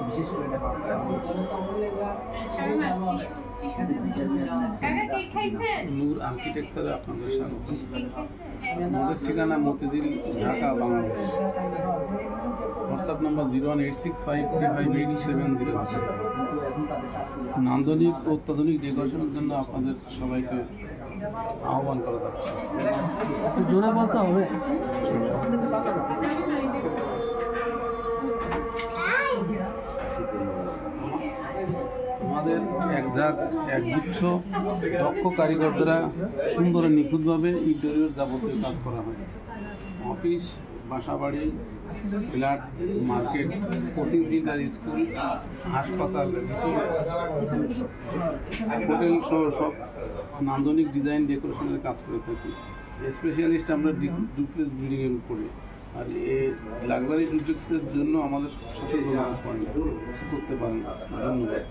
বিশেষ করে নূর আর্কিটেকচারে আপনাদের স্বাগত। আমাদের ঠিকানা মতিঝিল, ঢাকা, বাংলাদেশ। WhatsApp number 01653588700। নান্দনিক ও অত্যাধুনিক ডেকোরেশনের জন্য আপনাদের সবাইকে আহ্বান করা যাচ্ছে। জোরে বলতে হবে। আমাদের একগুচ্ছ দক্ষ কারিগর দ্বারা সুন্দর নিখুঁতভাবে ইন্টেরিয়র যাবতীয় কাজ করা হয়। অফিস, বাসাবাড়ি, flat, market, coaching centre, school, হাসপাতাল, হোটেল সহ সব নান্দনিক ডিজাইন ডেকোরেশনের কাজ করে থাকি। স্পেশালিস্ট আমরা ডুপ্লেক্স বিল্ডিংয়ের উপরে। আর এই লাক্সারি ডুপ্লেক্সের জন্য আমাদের সাথে যোগাযোগ করতে পারেন। ধন্যবাদ।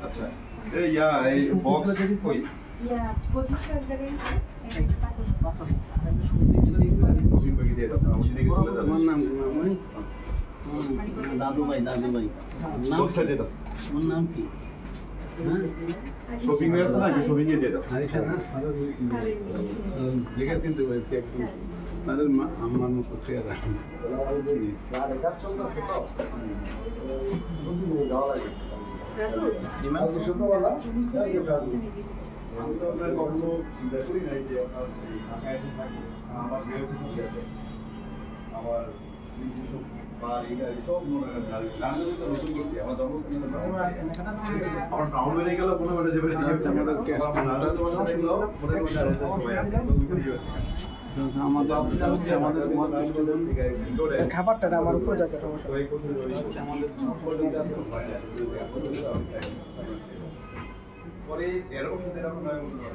আচ্ছা, এই বক্স কই? আমার নাম দাদুভাই আমার নাম কি? শপিং এ আছে না, শপিং এ দিয়ে দাও। দেখে চিনতে পারছি একদম তাদের আমার মতো চেহারা। আমি তো আপনার কখনো চিন্তা করি নাই যে আপনার ঢাকায় এসে থাকি। আমার বিয়ে হচ্ছে ঢাকাতে। আমার সব মনে হয় লন্ডনে তো নতুন করছি, আমার জন্মস্থান আমার টাউন বেড়ে গেল কোনো মানে যাবে আমাদের ক্যাশ আমাদের খাবারটা আমার উপরে যাতে সমস্যা। পরে 13 বছর 9 বছর